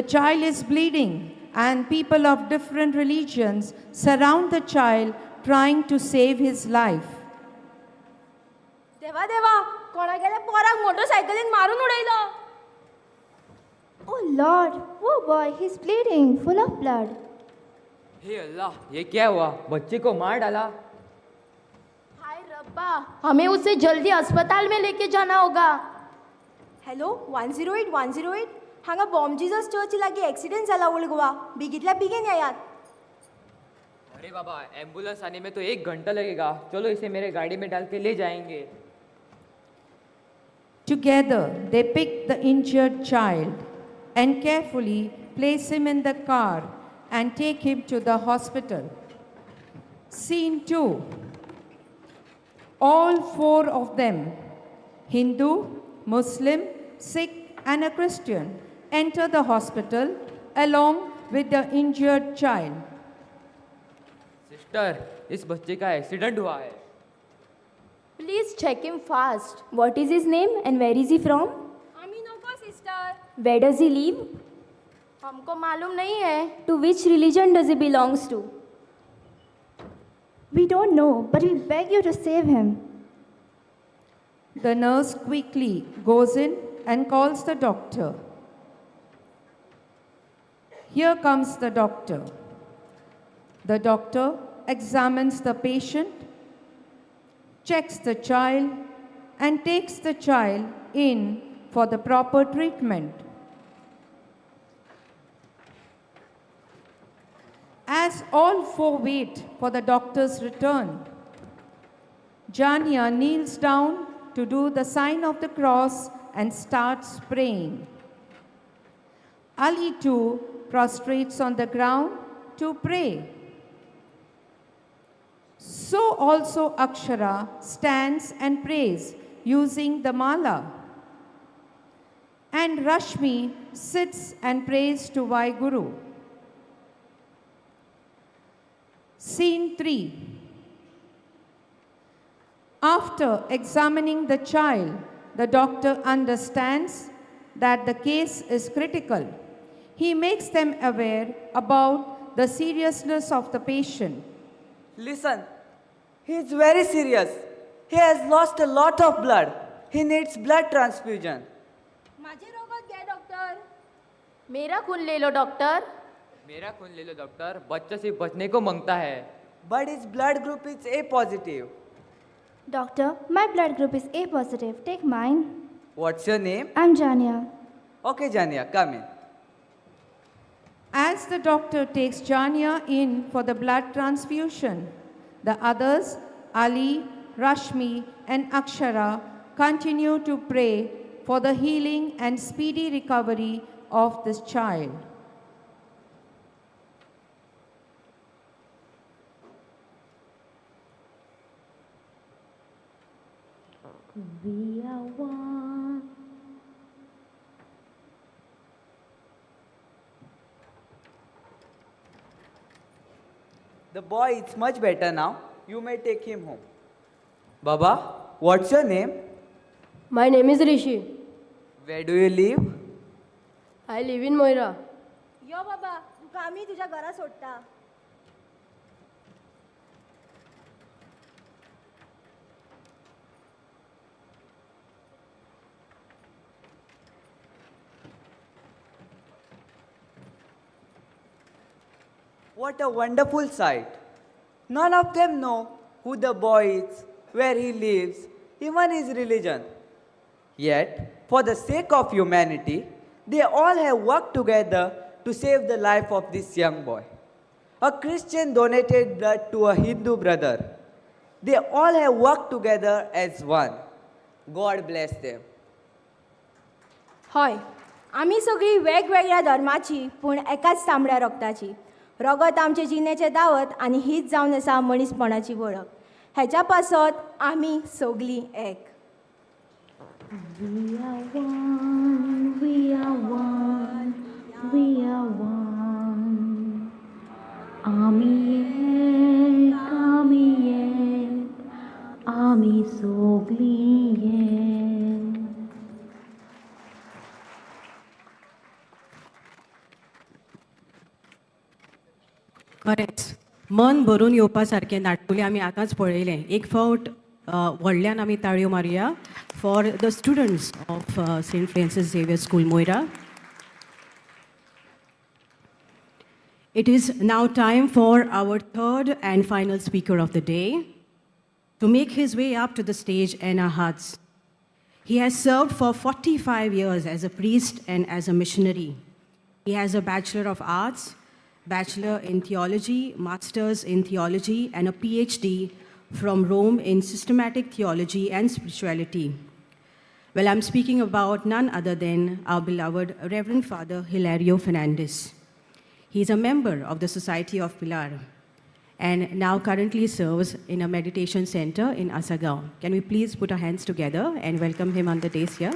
The child is bleeding, and people of different religions surround the child, trying to save his life. देवा देवा कोणा गेल्या पोराक मोटरसायकलीन मारून उडयलो. Oh Lord, poor boy, he's bleeding, full of blood. हे अल्लाह, ये क्या हुआ? बच्चे को मार डाला. हाय रब्बा, हमें उसे जल्दी अस्पताल में लेके जाना होगा. हॅलो 108 हांगा बॉम्ब जिजस चर्च लागीं एक्सिडेंट जाला उलगवा. बेगीतल्या बेगीन येयात. अरे बाबा, एम्बुलेंस आने में तो 1 घंटा लगेगा. चलो इसे मेरे गाड़ी में डाल के ले जाएंगे. Together, they pick the injured child and carefully place him in the car and take him to the hospital. Scene 2. All 4 of them, Hindu, Muslim, Sikh, and a Christian, enter the hospital along with the injured child. Sister, इस बच्चे का accident हुआ है. Please check him fast. What is his name and where is he from? आम्ही नको sister. Where does he live? हमको मालूम नहीं है. To which religion does he belongs to? We don't know, but we beg you to save him. The nurse quickly goes in and calls the doctor. Here comes the doctor. The doctor examines the patient, checks the child, and takes the child in for the proper treatment. As all 4 wait for the doctor's return, Jania kneels down to do the sign of the cross and starts praying. Ali too prostrates on the ground to pray. So also Akshara stands and prays using the mala. And Rashmi sits and prays to Vaiguru. Scene 3. After examining the child, the doctor understands that the case is critical. He makes them aware about the seriousness of the patient. Listen, he is very serious. He has lost a lot of blood. He needs blood transfusion. माझे रोगात घ्या doctor. मेरा खून ले लो doctor. मेरा खून ले लो doctor. बच्चा सिर्फ बचने को मांगता है. But his blood group is A positive. Doctor, my blood group is A positive. Take mine. What's your name? I'm Jania. Okay, Jania, come in. As the doctor takes Jania in for the blood transfusion, the others, Ali, Rashmi, and Akshara, continue to pray for the healing and speedy recovery of this child. We are one. The boy is much better now. You may take him home. Baba, what's your name? My name is Rishi. Where do you live? I live in Moira. यो बाबा तुका आम्ही तुझ्या घरा सोडता. What a wonderful sight. None of them know who the boy is, where he lives, even his religion. Yet, for the sake of humanity, they all have worked together to save the life of this young boy. A Christian donated blood to a Hindu brother. They all have worked together as one. God bless them. हय आमी सगळीं वेगवेगळ्या धर्माची पूण एकाच तांबड्या रगताची. रगत आमचे जिणेचें दावत आनी हीच जावन आसा मनीसपणाची वळख. हेच्या पासत आमी सगळीं एक. We are one, we are one, we are one. आम्ही एक, आम्ही सगळीं एक. खरेंच मन भरून येवपा सारकें नाटकुलें आमी आतांच पळयलें. एक फावट व्हडल्यान आमी ताळयो मारया for the students of Saint Francis Xavier school Moira. It is now time for our third and final speaker of the day to make his way up to the stage in our hearts. He has served for 45 years as a priest and as a missionary. He has a Bachelor of Arts, Bachelor in Theology, Masters in Theology, and a PhD from Rome in Systematic Theology and Spirituality. Well, I'm speaking about none other than our beloved Reverend Father Hilario Fernandez. He's a member of the Society of Pilar and now currently serves in a meditation center in Asagaon. Can we please put our hands together and welcome him on the dais here?